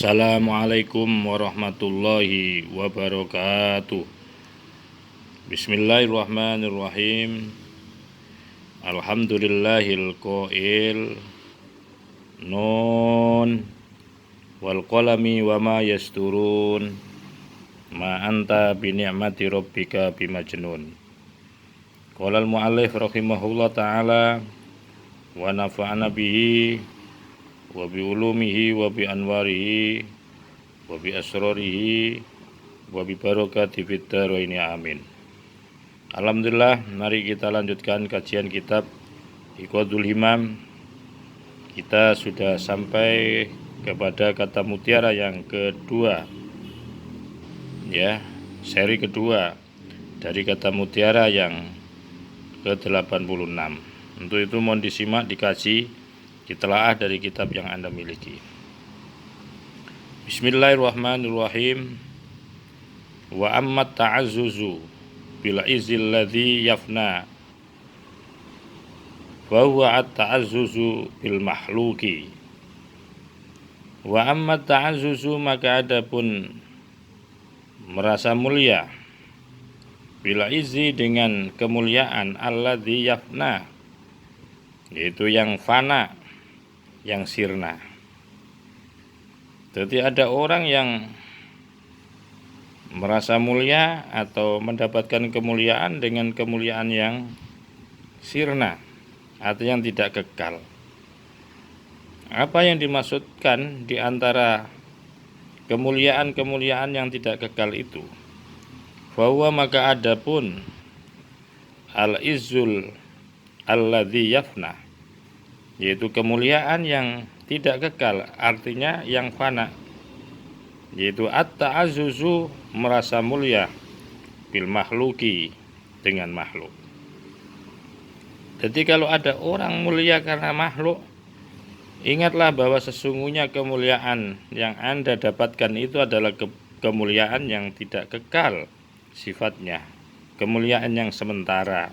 Assalamualaikum warahmatullahi wabarakatuh. Bismillahirrahmanirrahim. Alhamdulillahil qail nun wal qalami wa ma yasturun ma anta bi ni'mati rabbika bimajnun. Qala al muallif rahimahullah taala wa nafa'ana bihi wa bi ulumihi wa bi anwarihi wa bi asrarihi wa bi barakati fid dharaini amin. Alhamdulillah, mari kita lanjutkan kajian kitab Iqadul Himam. Kita sudah sampai kepada kata mutiara yang kedua, ya, seri kedua dari kata mutiara yang ke-86. Untuk itu mohon disimak, dikaji, ditelaah dari kitab yang Anda miliki. Bismillahirrahmanirrahim. Wa ammat ta'azzuzu bil izil ladzi yafna wa huwa at-ta'azzuzu bil mahluki. Wa ammat ta'azzuzu, maka adapun merasa mulia, bil izzi dengan kemuliaan, alladzi yafna, yaitu yang fana, yang sirna. Jadi ada orang yang merasa mulia atau mendapatkan kemuliaan dengan kemuliaan yang sirna atau yang tidak kekal. Apa yang dimaksudkan di antara kemuliaan-kemuliaan yang tidak kekal itu? Bahwa maka adapun al-izzul alladzi yafna, yaitu kemuliaan yang tidak kekal, artinya yang fana, yaitu at-ta'azzuzu, merasa mulia, bil mahluki, dengan makhluk. Jadi kalau ada orang mulia karena makhluk, ingatlah bahwa sesungguhnya kemuliaan yang Anda dapatkan itu adalah kemuliaan yang tidak kekal sifatnya, kemuliaan yang sementara.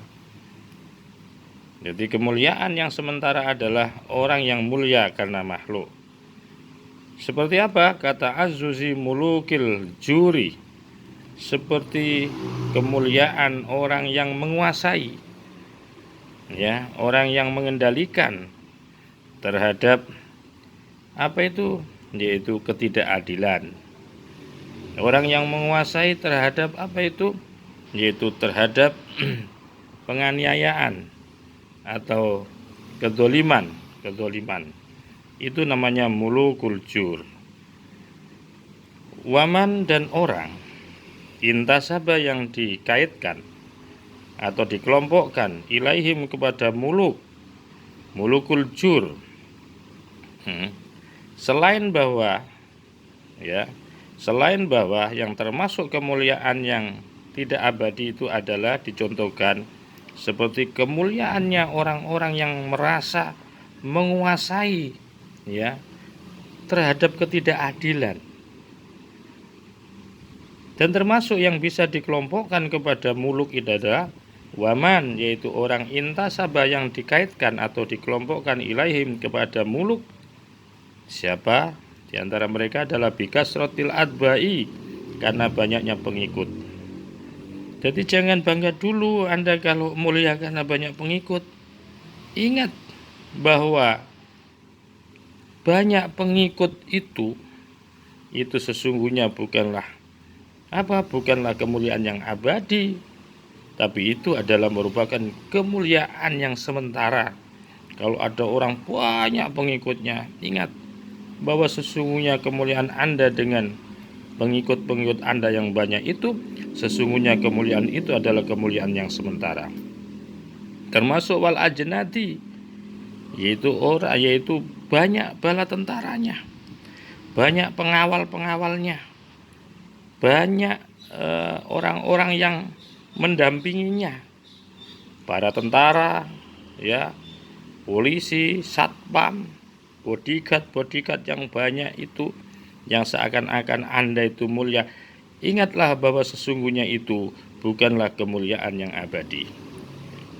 Jadi kemuliaan yang sementara adalah orang yang mulia karena makhluk. Seperti apa? Kata azzuzi mulukil juri, seperti kemuliaan orang yang menguasai, ya, orang yang mengendalikan terhadap apa itu? Yaitu ketidakadilan. Orang yang menguasai terhadap apa itu? Yaitu terhadap penganiayaan atau kedzaliman. Itu namanya mulukul jur. Waman, dan orang intasaba, yang dikaitkan atau dikelompokkan, ilaihim, kepada mulukul jur, selain bahwa yang termasuk kemuliaan yang tidak abadi itu adalah dicontohkan seperti kemuliaannya orang-orang yang merasa menguasai, ya, terhadap ketidakadilan. Dan termasuk yang bisa dikelompokkan kepada muluk itu adalah waman, yaitu orang intasaba, yang dikaitkan atau dikelompokkan ilaihim, kepada muluk. Siapa? Di antara mereka adalah bikasrotil adbai, karena banyaknya pengikut. Jadi jangan bangga dulu Anda kalau mulia karena banyak pengikut. Ingat bahwa banyak pengikut itu sesungguhnya bukanlah kemuliaan yang abadi, tapi itu adalah merupakan kemuliaan yang sementara. Kalau ada orang banyak pengikutnya, ingat bahwa sesungguhnya kemuliaan Anda dengan pengikut-pengikut Anda yang banyak itu, sesungguhnya kemuliaan itu adalah kemuliaan yang sementara. Termasuk wal ajnadi, yaitu banyak bala tentaranya, banyak pengawal-pengawalnya, banyak orang-orang yang mendampinginya, para tentara, ya, polisi, satpam, bodyguard yang banyak itu, yang seakan-akan Anda itu mulia. Ingatlah bahwa sesungguhnya itu bukanlah kemuliaan yang abadi.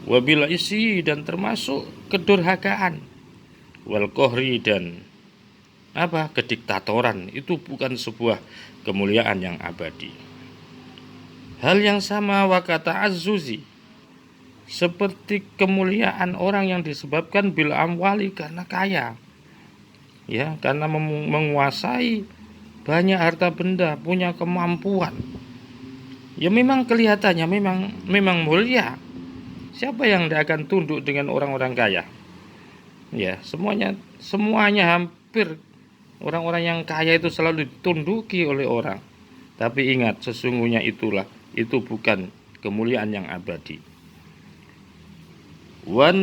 Wabil isi, dan termasuk kedurhakaan, wal kohri, dan kediktatoran. Itu bukan sebuah kemuliaan yang abadi. Hal yang sama wakata azzuzi, seperti kemuliaan orang yang disebabkan bil amwali, karena kaya, ya, karena menguasai banyak harta benda, punya kemampuan. Ya memang kelihatannya memang mulia. Siapa yang tidak akan tunduk dengan orang-orang kaya? Ya, semuanya hampir orang-orang yang kaya itu selalu ditunduki oleh orang. Tapi ingat, sesungguhnya itu bukan kemuliaan yang abadi. Wal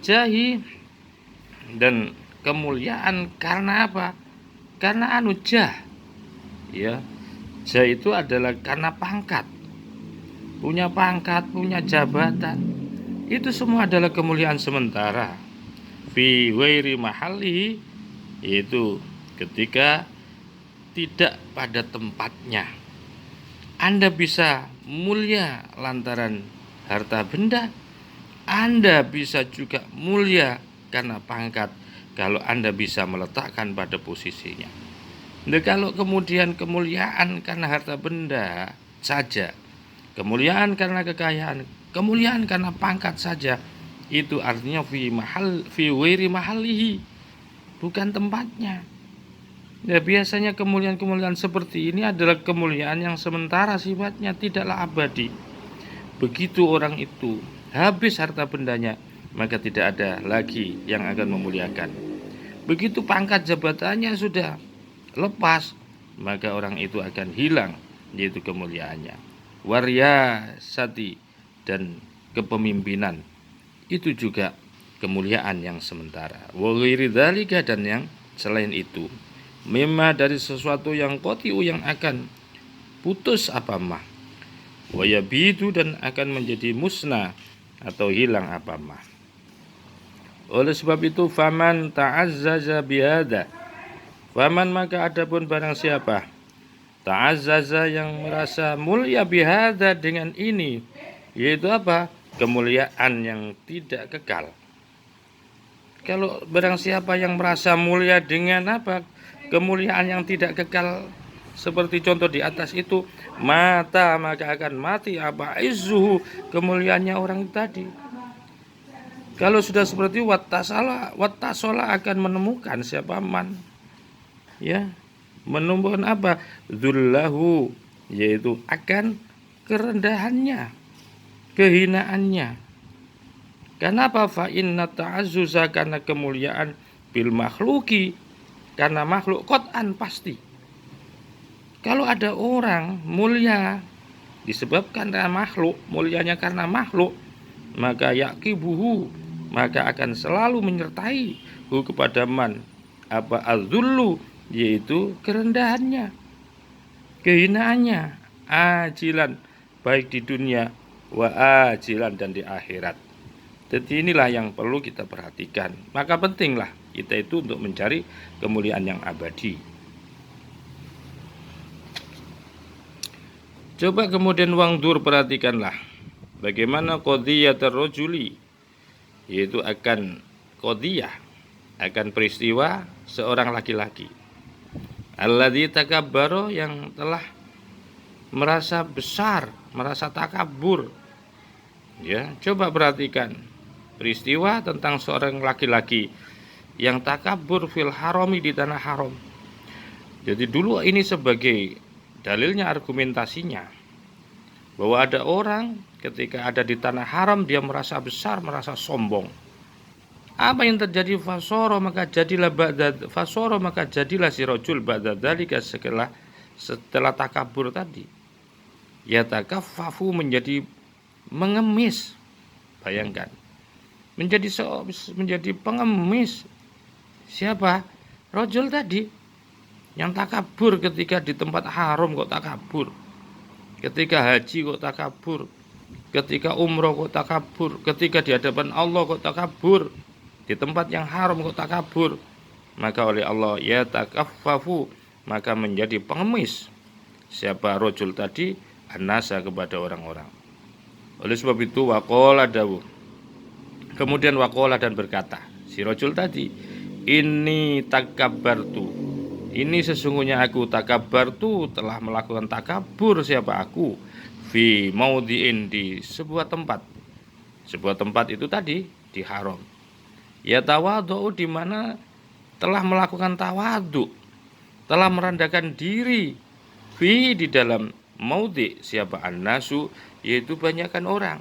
jahi, dan kemuliaan karena apa? Karena jah. Ya, jah itu adalah karena pangkat. Punya pangkat, punya jabatan. Itu semua adalah kemuliaan sementara. Fi wairi mahali, yaitu ketika tidak pada tempatnya. Anda bisa mulia lantaran harta benda, Anda bisa juga mulia karena pangkat kalau Anda bisa meletakkan pada posisinya. Nah, kalau kemudian kemuliaan karena harta benda saja, kemuliaan karena kekayaan, kemuliaan karena pangkat saja, itu artinya fi wairi mahalihi, bukan tempatnya. Ya, biasanya kemuliaan-kemuliaan seperti ini adalah kemuliaan yang sementara sifatnya, tidaklah abadi. Begitu orang itu habis harta bendanya, maka tidak ada lagi yang akan memuliakan. Begitu pangkat jabatannya sudah lepas, maka orang itu akan hilang, yaitu kemuliaannya. Waryasati, dan kepemimpinan, itu juga kemuliaan yang sementara. Wa ghairi dzalika, dan yang selain itu, mimma, dari sesuatu yang qatiu, yang akan putus apa mah, wa yabidu, dan akan menjadi musnah atau hilang apa mah. Oleh sebab itu, faman ta'azzaza bihada, faman, maka adapun barang siapa ta'azzaza, yang merasa mulia bihada, dengan ini, yaitu apa? Kemuliaan yang tidak kekal. Kalau barang siapa yang merasa mulia dengan apa? Kemuliaan yang tidak kekal, seperti contoh di atas itu, maka akan mati apa izzuhu, kemuliaannya orang tadi. Kalau sudah seperti wattasola akan menemukan siapa man, ya, menemukan apa? Dzullahu, yaitu akan kerendahannya, kehinaannya. Kenapa? Fa inna ta'azzuza, karena kemuliaan bil makhluki, karena makhluk, qat'an, pasti. Kalau ada orang mulia disebabkan karena makhluk, mulianya karena makhluk, maka yaqibuhu, maka akan selalu menyertai kepada man apa adzullu, yaitu kerendahannya, kehinaannya, ajilan, baik di dunia, wa ajilan, dan di akhirat. Jadi inilah yang perlu kita perhatikan. Maka pentinglah kita itu untuk mencari kemuliaan yang abadi. Coba kemudian wangdur, perhatikanlah bagaimana qadhiyat ar-rajuli, yaitu akan qadhiyah, akan peristiwa seorang laki-laki, alladzi takabbara, yang telah merasa besar, merasa takabur. Ya, coba perhatikan peristiwa tentang seorang laki-laki yang takabur fil harami, di tanah haram. Jadi dulu ini sebagai dalilnya, argumentasinya, bahwa ada orang ketika ada di tanah haram dia merasa besar, merasa sombong. Apa yang terjadi? Fasoro, maka jadilah si rajul ba'da dzalika, setelah takabur tadi, ya takaffafu, menjadi mengemis. Bayangkan, menjadi pengemis. Siapa? Rajul tadi yang takabur, ketika di tempat haram kok takabur, ketika haji kok takabur, ketika umroh kok takabur, ketika di hadapan Allah kok takabur, di tempat yang haram kok takabur. Maka oleh Allah, ya takaffafu, maka menjadi pengemis. Siapa? Rajul tadi, an-nasa, kepada orang-orang. Oleh sebab itu, waqala dawu, kemudian waqala, dan berkata si rajul tadi, Inni takabbartu. Ini sesungguhnya aku takabbartu, telah melakukan takabur siapa aku, fi maudhi'in, di sebuah tempat. Sebuah tempat itu tadi di haram. Ya tawadhu, di mana telah melakukan tawadhu, telah merendahkan diri, fi, di dalam maudhi, siapa annasu, yaitu banyakkan orang.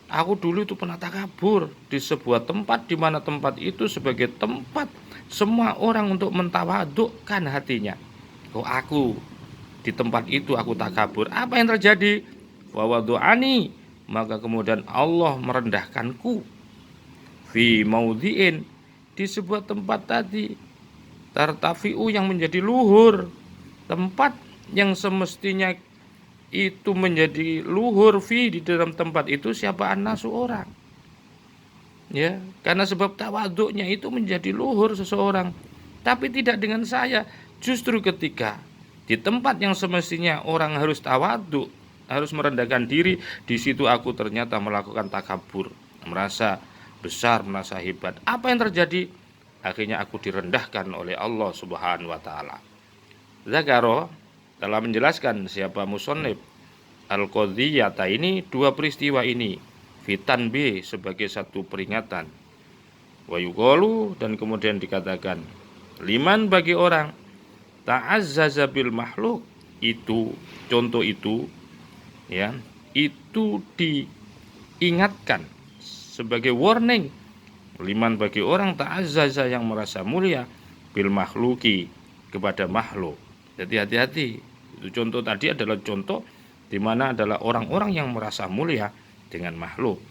Aku dulu itu pernah takabur di sebuah tempat, di mana tempat itu sebagai tempat semua orang untuk mentawadukkan hatinya. Kok aku di tempat itu aku takabur, apa yang terjadi? Fawadu'ani, maka kemudian Allah merendahkanku, fi maudhi'in, di sebuah tempat tadi, tartafi'u, yang menjadi luhur, tempat yang semestinya itu menjadi luhur, fi, di dalam tempat itu siapa annasu, orang. Ya, karena sebab tawaduknya itu menjadi luhur seseorang. Tapi tidak dengan saya. Justru ketika di tempat yang semestinya orang harus tawaduk, harus merendahkan diri, di situ aku ternyata melakukan takabur, merasa besar, merasa hebat. Apa yang terjadi? Akhirnya aku direndahkan oleh Allah Subhanahu wa taala. Zakaro telah menjelaskan siapa musannif al-qadhiyata ini, dua peristiwa ini, fitan B, sebagai satu peringatan. Wa yuqalu, dan kemudian dikatakan, liman, bagi orang ta'azzaza bil makhluk, itu contoh itu, ya, itu diingatkan sebagai warning. Liman, bagi orang ta'azzaza, yang merasa mulia, bil makhluki, kepada makhluk. Jadi hati-hati. Itu contoh tadi adalah contoh di mana adalah orang-orang yang merasa mulia dengan makhluk.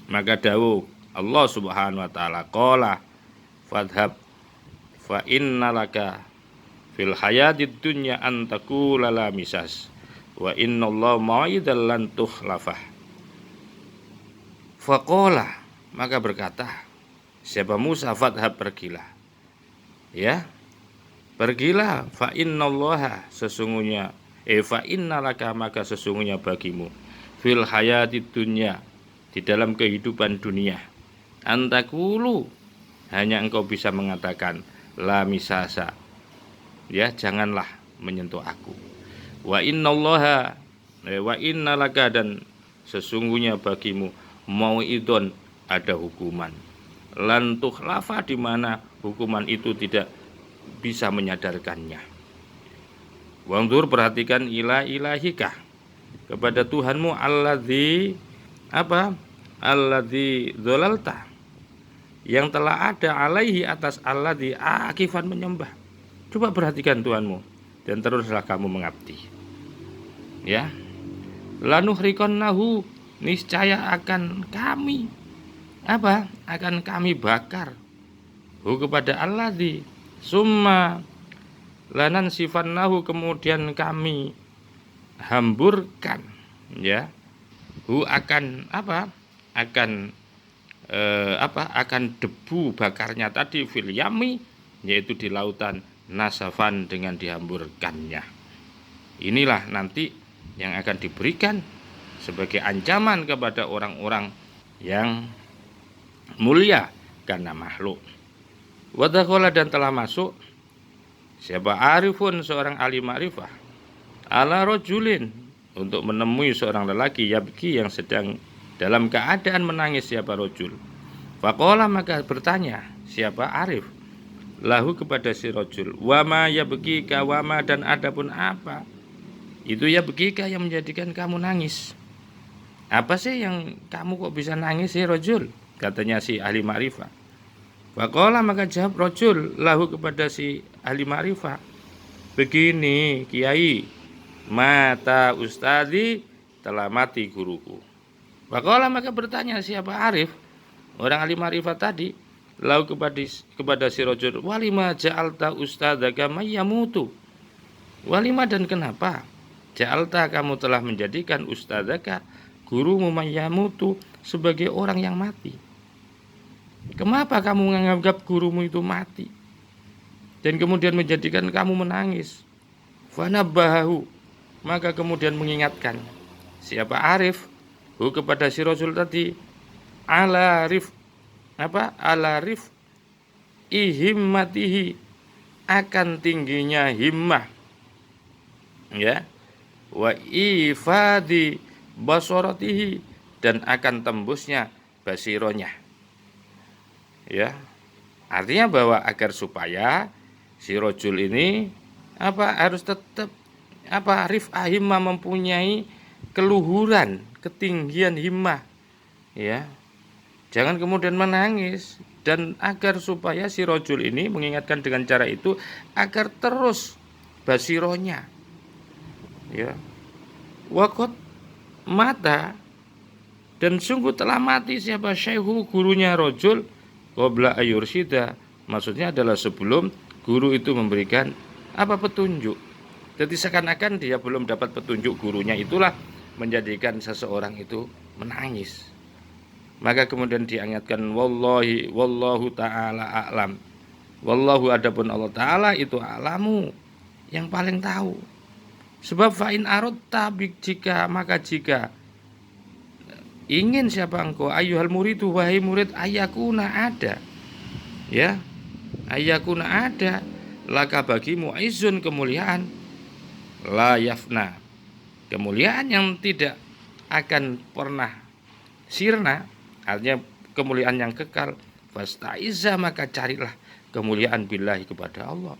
Maka dawuh Allah Subhanahu wa taala, qala fadhhab fa innalaka fil hayatid dunya an taqula la misas wa innallaha ma'idal lan tukhlafah. Faqala, maka berkata siapa Musa, fadhhab, pergilah. Ya, pergilah, fa innallaha, sesungguhnya fa innalaka, maka sesungguhnya bagimu, fil hayatid dunya, di dalam kehidupan dunia, antakulu, hanya engkau bisa mengatakan la misasa, ya, janganlah menyentuh aku. Wa innallaha, wa innalaka, dan sesungguhnya bagimu, mau'idon, ada hukuman, lan tukhlafa, di mana hukuman itu tidak bisa menyadarkannya. Wanzur, perhatikan, ila ilahika, kepada Tuhanmu, alladzi, apa? Alladzi dzalalta, yang telah ada, alaihi, atas alladzi, akifan, menyembah. Coba perhatikan Tuhanmu dan teruslah kamu mengabdi. Ya. Lanuhriqannahu, niscaya akan kami, apa? Akan kami bakar hu, kepada alladzi, summa lanan sifannahu, kemudian kami hamburkan, ya, hu, akan apa? Akan akan debu bakarnya tadi, fil yami, yaitu di lautan, nasafan, dengan dihamburkannya. Inilah nanti yang akan diberikan sebagai ancaman kepada orang-orang yang mulia karena makhluk. Wadakhola, dan telah masuk siapa arifun, seorang ahli ma'rifah, ala rojulin, untuk menemui seorang lelaki, yabki, yang sedang dalam keadaan menangis, siapa rojul. Faqala, maka bertanya siapa arif, lahu, kepada si rojul, wama yabkika, wama, dan adapun apa itu yabkika, yang menjadikan kamu nangis. Apa sih yang kamu kok bisa nangis, si rojul, katanya si ahli ma'rifah. Faqala, maka jawab rojul, lahu, kepada si ahli ma'rifah, begini kiai, mata ustadi, telah mati guruku. Faqala, maka bertanya siapa arif, orang ahli ma'rifah tadi, lahu, kepada si rojul, walima ja'alta ustadaka mayyamutu, walima, dan kenapa ja'alta, kamu telah menjadikan ustadaka, gurumu, mayyamutu, sebagai orang yang mati. Kenapa kamu menganggap gurumu itu mati dan kemudian menjadikan kamu menangis? Fanabbahu, maka kemudian mengingatkan siapa arif, hu, kepada si rasul tadi, ala rif, apa? Ala rif ihimmatihi, akan tingginya himmah, ya, wa ifadi basaratihi, dan akan tembusnya basironya, ya. Artinya bahwa agar supaya si rojul ini harus tetap rif'ah himmah, mempunyai keluhuran, ketinggian himmah, ya. Jangan kemudian menangis, dan agar supaya si rojul ini mengingatkan dengan cara itu agar terus basironya, ya. Wakot mata, dan sungguh telah mati siapa syaihu, gurunya rojul, qabla ayursida, maksudnya adalah sebelum guru itu memberikan petunjuk. Jadi seakan-akan dia belum dapat petunjuk gurunya, itulah menjadikan seseorang itu menangis. Maka kemudian diingatkan, wallahu ta'ala a'lam. Wallahu, adapun Allah Ta'ala itu a'lamu, yang paling tahu. Sebab fa'in aradta, jika ingin siapa engkau, ayyuhal muridu, wahai murid, ayakuna ada, ya, ayakuna ada, laka bagimu izun, kemuliaan, la yafna, kemuliaan yang tidak akan pernah sirna, artinya kemuliaan yang kekal. Fasta'izza, maka carilah kemuliaan billahi, kepada Allah,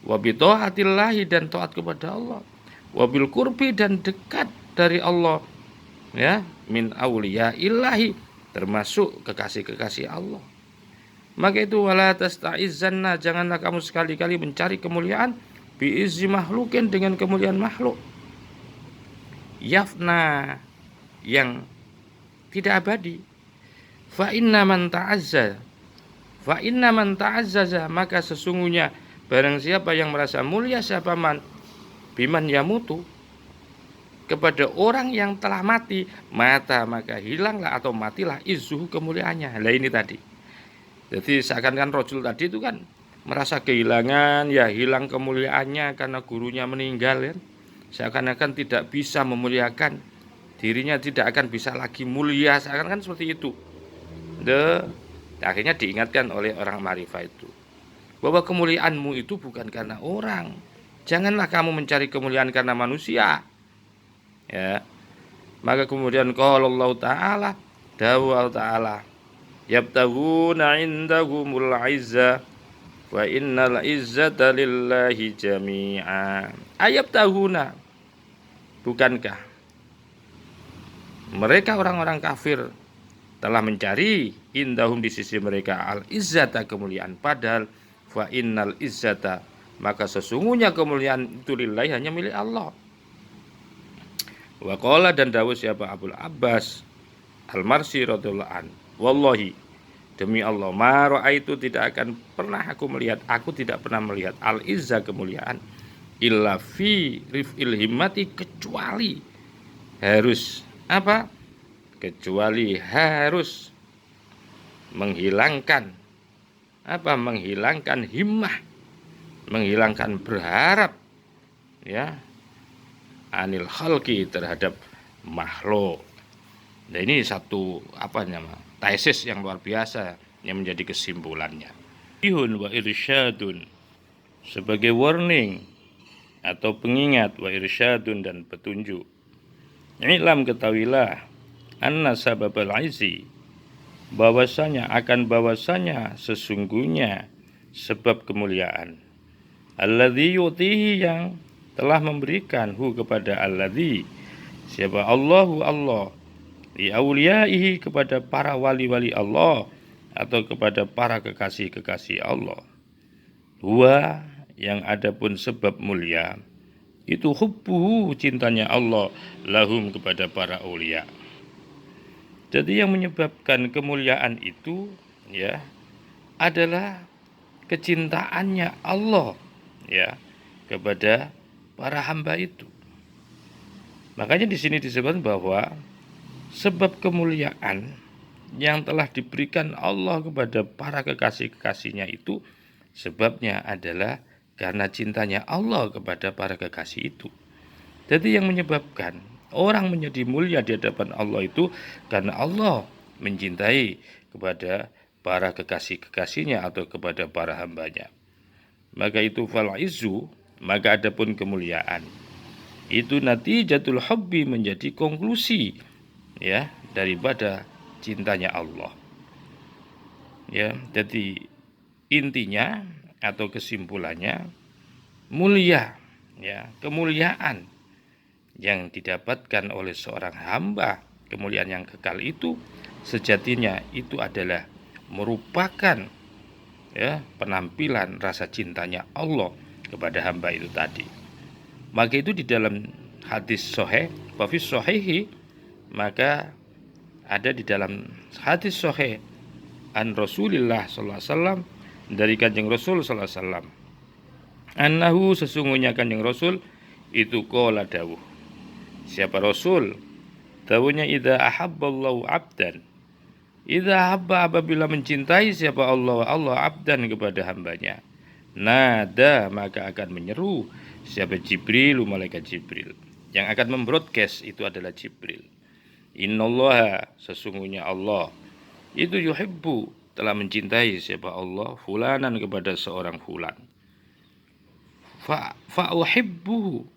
wa bi taatillahi, dan taat kepada Allah, wa bil qurbi, dan dekat dari Allah, ya, min auliya ilahi, termasuk kekasih-kekasih Allah. Maka itu wala tasta'izzanna, janganlah kamu sekali-kali mencari kemuliaan bi izzi makhlukin, dengan kemuliaan makhluk, yafna, yang tidak abadi. Fa inna man ta'azzaza, maka sesungguhnya barang siapa yang merasa mulia, siapa man biman yamutu, kepada orang yang telah mati, maka hilanglah atau matilah izzuhu, kemuliaannya. Lah ini tadi. Jadi seakan-akan rojul tadi itu kan merasa kehilangan, ya, hilang kemuliaannya karena gurunya meninggal, kan. Seakan-akan tidak bisa memuliakan dirinya, tidak akan bisa lagi mulia, seakan-akan seperti itu. Akhirnya diingatkan oleh orang ma'rifah itu bahwa kemuliaanmu itu bukan karena orang. Janganlah kamu mencari kemuliaan karena manusia, ya. Maka kemudian qala Allah Ta'ala, dawuh Ta'ala, yabtaghuna indahumul izza wa innal izzata lillahi jami'a. Ayabtaghuna, bukankah mereka orang-orang kafir telah mencari indahum, di sisi mereka, al izzata, kemuliaan, padahal fa innal izzata, maka sesungguhnya kemuliaan itu lillahi, hanya milik Allah. Wa qala, dan dawuh siapa Abul Abbas Al-Marsi radhiyallahu an, wallahi, demi Allah, ma ra'aitu, tidak akan pernah aku melihat, aku tidak pernah melihat al-izza, kemuliaan, illa fi rif'il himmati, kecuali harus kecuali harus menghilangkan menghilangkan himmah, menghilangkan berharap, ya, anil khalqi, terhadap makhluk. Nah, ini satu tesis yang luar biasa yang menjadi kesimpulannya. Ihun wa irsyadun, sebagai warning atau pengingat, wa irsyadun, dan petunjuk. Ilam, ketahuilah, anna sababal izzi, bahwasanya sesungguhnya sebab kemuliaan, alladzi yutihi, yang telah memberikan kepada alladzi, siapa Allahu Allah, li auliyaihi, kepada para wali-wali Allah atau kepada para kekasih-kekasih Allah. Huwa, yang adapun sebab mulia itu hubbuhu, cintanya Allah, lahum, kepada para aulia. Jadi yang menyebabkan kemuliaan itu, ya, adalah kecintaannya Allah, ya, kepada para hamba itu. Makanya di sini disebut bahwa sebab kemuliaan yang telah diberikan Allah kepada para kekasih-kekasihnya itu, sebabnya adalah karena cintanya Allah kepada para kekasih itu. Jadi yang menyebabkan orang menjadi mulia di hadapan Allah itu karena Allah mencintai kepada para kekasih-kekasihnya atau kepada para hambanya. Maka itu fal izzu, maka adapun kemuliaan itu natijatul hubbi, menjadi konklusi ya daripada cintanya Allah. Ya, jadi intinya atau kesimpulannya mulia, ya, kemuliaan yang didapatkan oleh seorang hamba, kemuliaan yang kekal itu sejatinya itu adalah merupakan ya penampilan rasa cintanya Allah kepada hamba itu tadi. Maka itu di dalam hadis sahih, wa fi sahihi, maka ada di dalam hadis sahih an Rasulillah sallallahu alaihi wasallam, dari Kanjeng Rasul sallallahu alaihi wasallam, annahu, sesungguhnya Kanjeng Rasul itu qala dawuh. Siapa Rasul? Dawuhnya, idza ahabballahu abdan, idza habba, apabila mencintai siapa Allah abdan kepada hambanya, nada, maka akan menyeru siapa Jibril, malaikat Jibril. Yang akan membroadcast itu adalah Jibril. Innallaha, sesungguhnya Allah itu yuhibbu, telah mencintai siapa Allah, fulanan, kepada seorang fulan. Fa uhibbuhu,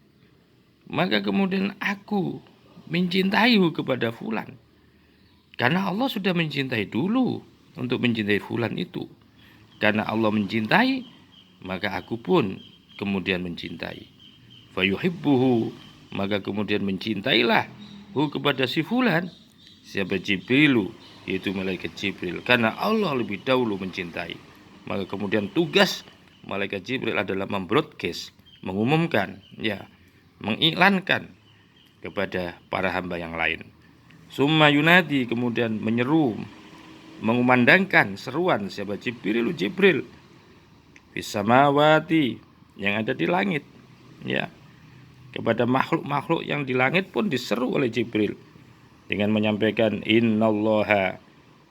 maka kemudian aku mencintaihu kepada fulan. Karena Allah sudah mencintai dulu untuk mencintai fulan itu. Karena Allah mencintai, maka aku pun kemudian mencintai. Fa yuhibbuhu, maka kemudian mencintailah hu, kepada si fulan, siapa Jibrilu, yaitu malaikat Jibril. Karena Allah lebih dahulu mencintai, maka kemudian tugas malaikat Jibril adalah membroadcast, mengumumkan, ya, mengiklankan kepada para hamba yang lain. Summa yunadi, kemudian menyeru, mengumandangkan seruan siapa Jibril, Jibril fis samawati, yang ada di langit, ya, kepada makhluk-makhluk yang di langit pun diseru oleh Jibril dengan menyampaikan, innallaha,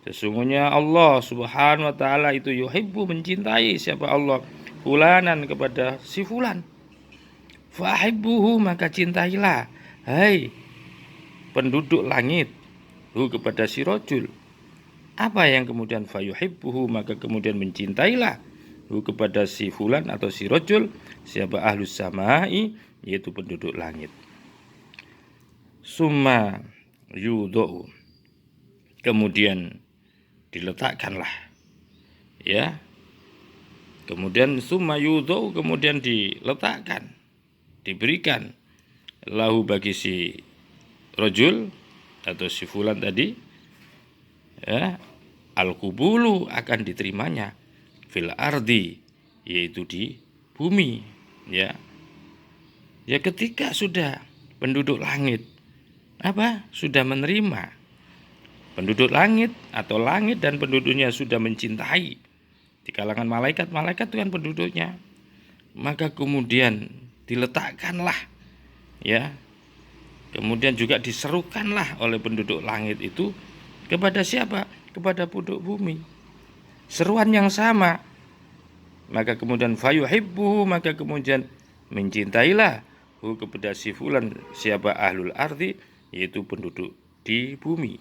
sesungguhnya Allah subhanahu wa ta'ala itu yuhibbu, mencintai siapa Allah, fulanan, kepada si fulan. Fahibbuhu, maka cintailah, hai penduduk langit, hu, kepada si rajul. Apa yang kemudian fayuhibbuhu, maka kemudian mencintailah hu, kepada si fulan atau si rajul, siapa ahlus samai, yaitu penduduk langit. Summa yudhu, kemudian diletakkanlah, ya, kemudian summa yudhu, kemudian diletakkan, diberikan lahu, bagi si rajul atau si fulan tadi, ya, al-qubulu, akan diterimanya, fil ardi, yaitu di bumi, ya. Ya, ketika sudah penduduk langit sudah menerima, penduduk langit atau langit dan penduduknya sudah mencintai, di kalangan malaikat itu kan penduduknya, maka kemudian diletakkanlah, ya, kemudian juga diserukanlah oleh penduduk langit itu kepada siapa? Kepada penduduk bumi. Seruan yang sama. Maka kemudian fayuhibbu, maka kemudian mencintailah hu, kepada si fulan, siapa ahlul ardi, yaitu penduduk di bumi.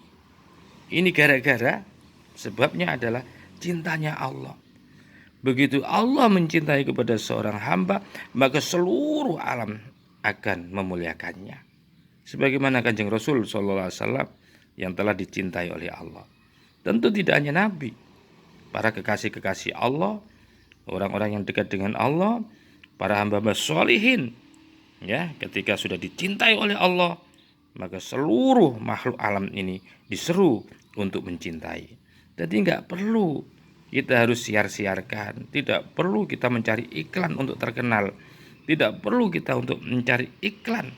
Ini gara-gara sebabnya adalah cintanya Allah. Begitu Allah mencintai kepada seorang hamba, maka seluruh alam akan memuliakannya. Sebagaimana Kanjeng Rasul sallallahu alaihi wasallam yang telah dicintai oleh Allah. Tentu tidak hanya nabi, para kekasih-kekasih Allah, orang-orang yang dekat dengan Allah, para hamba-hamba sholihin, ya, ketika sudah dicintai oleh Allah, maka seluruh makhluk alam ini diseru untuk mencintai. Jadi enggak perlu kita harus siar-siarkan, tidak perlu kita mencari iklan untuk terkenal, tidak perlu kita untuk mencari iklan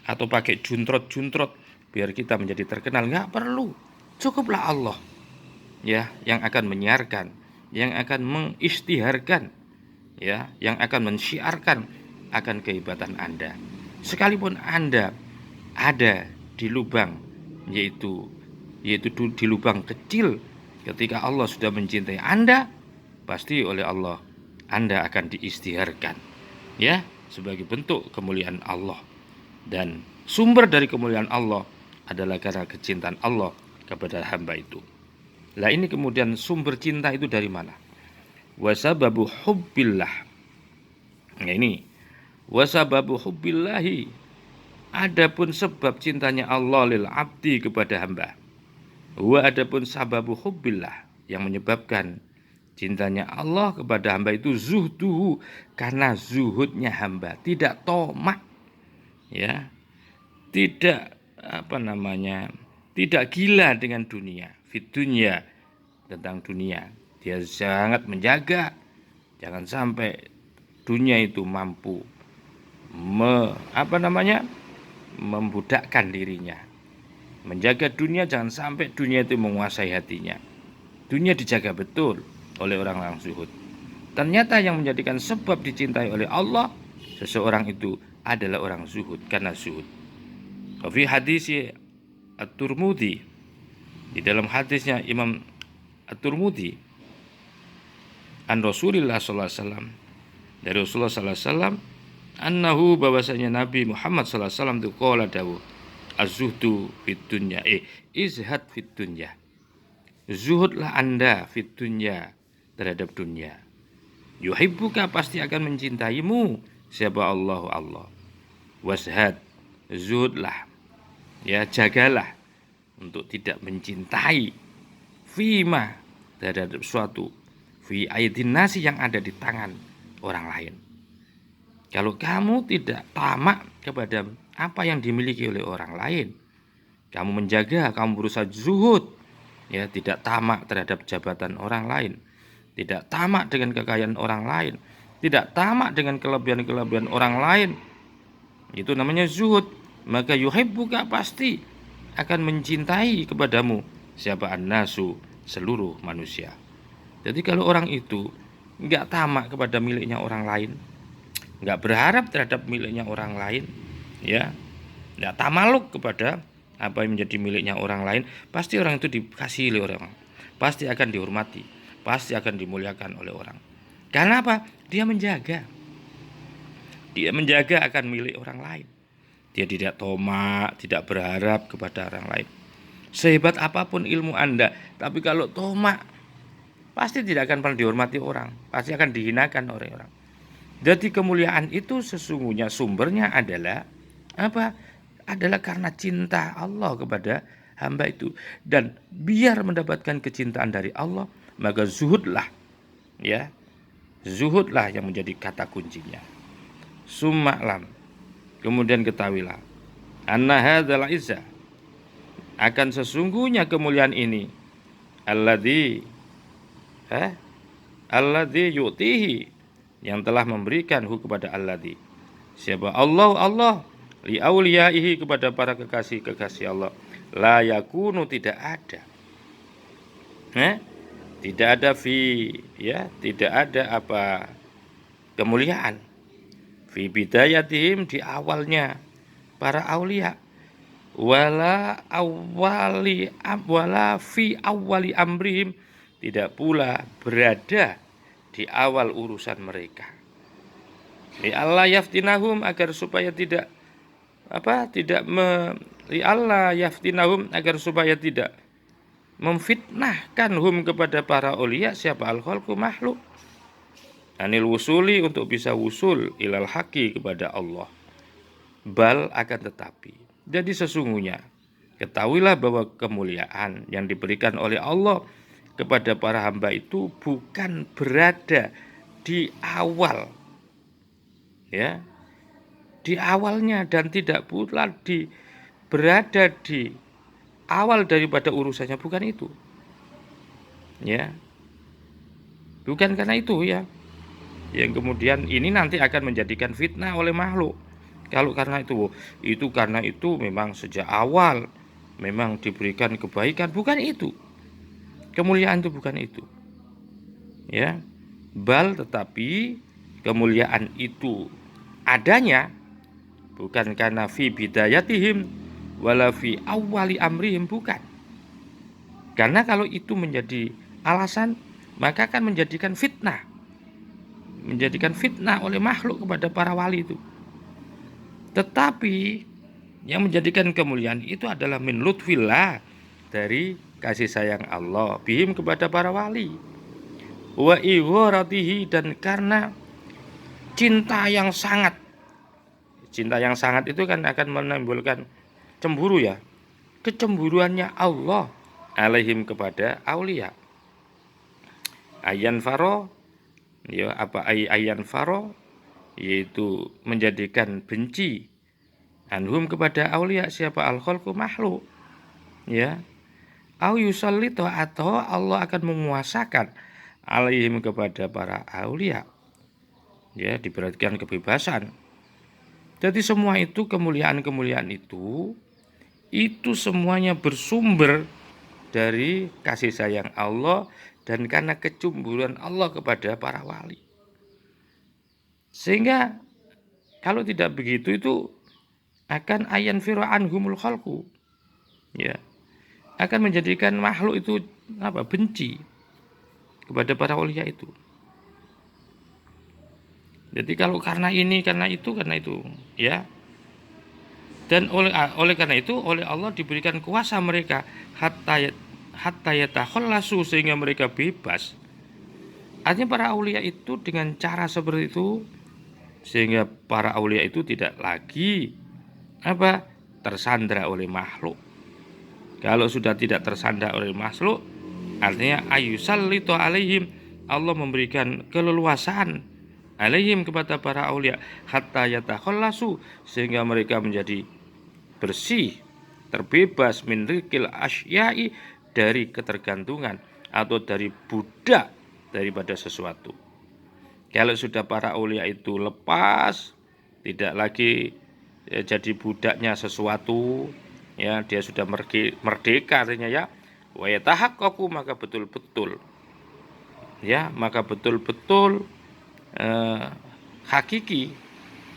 atau pakai juntrot-juntrot biar kita menjadi terkenal, enggak perlu. Cukuplah Allah, ya, yang akan menyiarkan, yang akan mengisytiharkan, ya, yang akan mensyiarkan akan kehebatan Anda. Sekalipun Anda ada di lubang, yaitu di lubang kecil, ketika Allah sudah mencintai Anda, pasti oleh Allah Anda akan diisytiharkan, ya, sebagai bentuk kemuliaan Allah. Dan sumber dari kemuliaan Allah adalah karena kecintaan Allah kepada hamba itu. Lah ini kemudian sumber cinta itu dari mana? Wasababu hubbillah. Nah ini wasababu hubbillahi. Adapun sebab cintanya Allah lil abdi kepada hamba. Wa adapun sababu hubbillah, yang menyebabkan cintanya Allah kepada hamba itu zuhduhu, karena zuhudnya hamba, tidak tomak, ya, tidak tidak gila dengan dunia, fit dunya, tentang dunia. Dia sangat menjaga jangan sampai dunia itu mampu membudakkan dirinya. Menjaga dunia, jangan sampai dunia itu menguasai hatinya. Dunia dijaga betul oleh orang-orang zuhud. Ternyata yang menjadikan sebab dicintai oleh Allah seseorang itu adalah orang zuhud, karena zuhud. Fi hadis At-Tirmidzi, di dalam hadisnya Imam At-Tirmidzi, an Rasulillah sallallahu alaihi wasallam, dari Rasulullah sallallahu alaihi wasallam, annahu, bahwasanya Nabi Muhammad sallallahu alaihi wasallam itu qala dawuh, az-zuhdu fid dunya, izhad fid dunya. Zuhudlah Anda fid dunya, terhadap dunia. Yuhibbuka, pasti akan mencintaimu siapa Allah. Washad, zuhudlah, ya, jagalah untuk tidak mencintai fima, terhadap suatu fi aidin nasi, yang ada di tangan orang lain. Kalau kamu tidak tamak kepada apa yang dimiliki oleh orang lain, kamu menjaga, kamu berusaha zuhud, ya, tidak tamak terhadap jabatan orang lain, tidak tamak dengan kekayaan orang lain, tidak tamak dengan kelebihan-kelebihan orang lain, itu namanya zuhud. Maka yuhibbuka, pasti akan mencintai kepadamu siapa an-nasu, seluruh manusia. Jadi kalau orang itu enggak tamak kepada miliknya orang lain, enggak berharap terhadap miliknya orang lain, ya, enggak tamaluk kepada apa yang menjadi miliknya orang lain, pasti orang itu dikasihi oleh orang, pasti akan dihormati, pasti akan dimuliakan oleh orang. Karena apa? Dia menjaga akan milik orang lain. Dia tidak tomak, tidak berharap kepada orang lain. Sehebat apapun ilmu Anda, tapi kalau tomak, pasti tidak akan pernah dihormati orang, pasti akan dihinakan oleh orang. Jadi kemuliaan itu sesungguhnya sumbernya adalah apa? Adalah karena cinta Allah kepada hamba itu. Dan biar mendapatkan kecintaan dari Allah, maka zuhudlah, ya, zuhudlah yang menjadi kata kuncinya. Summa'lam, kemudian ketahuilah, anna hadzal izza, akan sesungguhnya kemuliaan ini, alladzi yu'tihi, yang telah memberikan kepada alladzi, siapa Allah li auliyaihi, kepada para kekasih Allah, la yakunu, tidak ada, tidak ada tidak ada apa kemuliaan fi bidayatihim, di awalnya para aulia, wala fi awali amrihim, tidak pula berada di awal urusan mereka. Li Allah yaftinahum, agar supaya tidak memfitnahkan hum, kepada para aulia, siapa al-khalqu, makhluk, anil wusuli, untuk bisa wusul ilal haqi, kepada Allah. Bal, akan tetapi, jadi sesungguhnya ketahuilah bahwa kemuliaan yang diberikan oleh Allah kepada para hamba itu bukan berada di awal, ya, di awalnya, dan tidak pula berada di awal daripada urusannya, bukan itu, ya, bukan karena itu, ya, yang kemudian ini nanti akan menjadikan fitnah oleh makhluk. Kalau karena itu memang sejak awal memang diberikan kebaikan, bukan itu. Kemuliaan itu bukan itu, ya. Bal, tetapi kemuliaan itu adanya bukan karena fi bidayatihim wala fi awwali amrihim, bukan. Karena kalau itu menjadi alasan, maka akan menjadikan fitnah oleh makhluk kepada para wali itu. Tetapi yang menjadikan kemuliaan itu adalah min lutfillah, dari kasih sayang Allah bihim kepada para wali, wa iwaratihi, dan karena cinta yang sangat. Cinta yang sangat itu kan akan menimbulkan cemburu ya. Kecemburuannya Allah alaihim kepada aulia. Ayan faro, ya apa ayan faro, yaitu menjadikan benci anhum kepada aulia, siapa al-khalqu makhluk, ya. Au yusallito, atau Allah akan menguasakan alaihim kepada para aulia, ya, diberikan kebebasan. Jadi semua itu kemuliaan-kemuliaan itu semuanya bersumber dari kasih sayang Allah dan karena kecemburuan Allah kepada para wali. Sehingga kalau tidak begitu itu akan ayan fir'an humul khalqu, ya, akan menjadikan makhluk itu benci kepada para aulia itu. Jadi kalau karena ini, karena itu, ya. Dan oleh karena itu oleh Allah diberikan kuasa mereka hatta yatakhallasu, sehingga mereka bebas. Artinya para aulia itu dengan cara seperti itu sehingga para aulia itu tidak lagi tersandra oleh makhluk. Kalau sudah tidak tersandra oleh makhluk, artinya ayusallitu alaihim, Allah memberikan keleluasaan alaihim kepada para aulia hatta yatakhallasu, sehingga mereka menjadi bersih, terbebas min rikil asyai, dari ketergantungan atau dari budak daripada sesuatu. Kalau sudah para aulia itu lepas, tidak lagi jadi budaknya sesuatu, ya, dia sudah merdeka artinya, ya, wa yatahaqqaqu, maka betul-betul, ya, maka betul-betul hakiki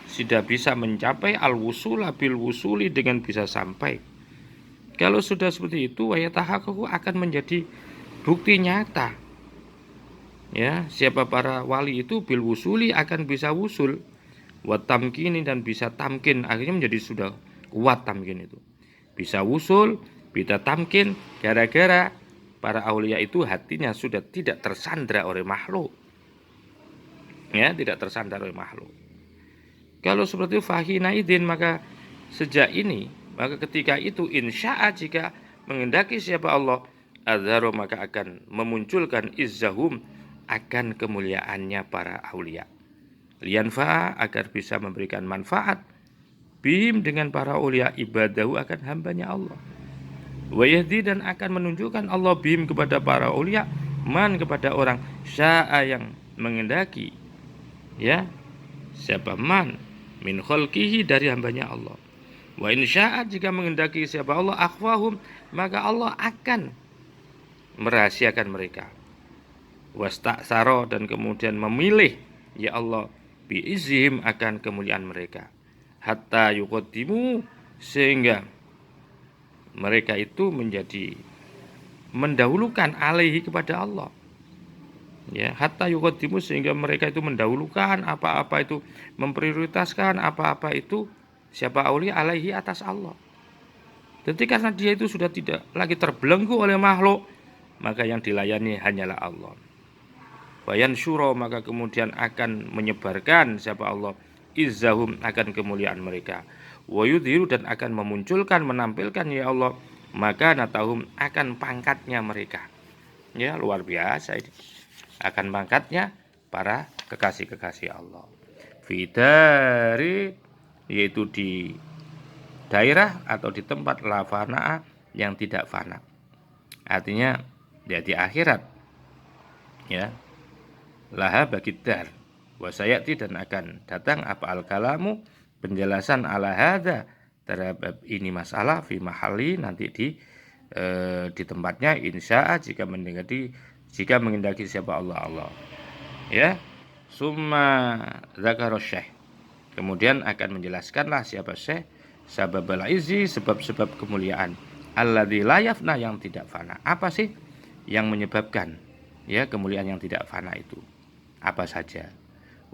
sudah bisa mencapai al-wusula bil wusuli, dengan bisa sampai. Kalau sudah seperti itu, wa yatahaqqaqu akan menjadi bukti nyata, ya, siapa para wali itu bil wusuli akan bisa wusul, wa tamkini, dan bisa tamkin, akhirnya menjadi sudah kuat tamkin itu. Bisa wusul, bisa tamkin, gara-gara para aulia itu hatinya sudah tidak tersandra oleh makhluk. Ya, tidak tersandar oleh makhluk. Kalau seperti fahina idin, maka sejak ini, maka ketika itu insya'a, jika menghendaki siapa Allah, azharo, maka akan memunculkan izzahum, akan kemuliaannya para aulia, lianfa'a, agar bisa memberikan manfaat, bihim, dengan para aulia, ibadahu, akan hambanya Allah, wa yahdi, dan akan menunjukkan Allah bihim kepada para aulia, man, kepada orang, sya'a, yang menghendaki, ya, siapa man min khalqihi, dari hambanya Allah, wa insya'a, jika menghendaki siapa Allah, akhwahum, maka Allah akan merahasiakan mereka, wastaksaro, dan kemudian memilih, ya Allah, biizhim, akan kemuliaan mereka, hatta yuqaddimu, sehingga mereka itu menjadi mendahulukan alaihi, kepada Allah, ya, hatta yuqaddimu, sehingga mereka itu mendahulukan apa-apa itu, memprioritaskan apa-apa itu siapa aulia alaihi, atas Allah. Jadi karena dia itu sudah tidak lagi terbelenggu oleh makhluk, maka yang dilayani hanyalah Allah. Bayan syuro, maka kemudian akan menyebarkan siapa Allah izzahum, akan kemuliaan mereka, wa yudhiru, dan akan memunculkan, menampilkan, ya Allah, maka natahum, akan pangkatnya mereka, ya, luar biasa ini, akan pangkatnya para kekasih-kekasih Allah, fidari, yaitu di daerah atau di tempat la fana, yang tidak fana, artinya ya di akhirat, ya, laha bagi dar, wasayati, dan akan datang apa al-kalamu, penjelasan ala hadza, terhadap ini masalah, fi mahali, nanti di tempatnya, insya'a, jika menghendaki siapa Allah, ya. Summa dzakara syekh, kemudian akan menjelaskanlah siapa syekh, sababal izzi, sebab-sebab kemuliaan, alladzi la yafna, yang tidak fana. Apa sih yang menyebabkan, ya, kemuliaan yang tidak fana itu? Apa saja?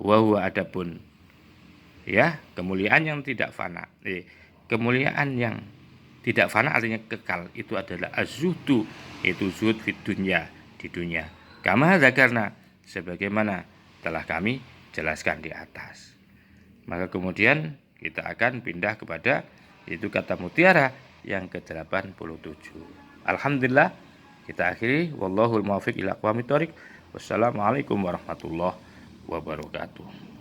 Wa huwa, adapun, ya, kemuliaan yang tidak fana, kemuliaan yang Tidak fana artinya kekal, itu adalah az-zuhdu, itu zuhud fid dunya, di dunia. Kama dzakarna, sebagaimana telah kami jelaskan di atas. Maka kemudian kita akan pindah kepada itu kata mutiara yang ke-87. Alhamdulillah, kita akhiri. Wallahul muwaffiq ila aqwamit thoriq. Wassalamualaikum warahmatullahi wabarakatuh.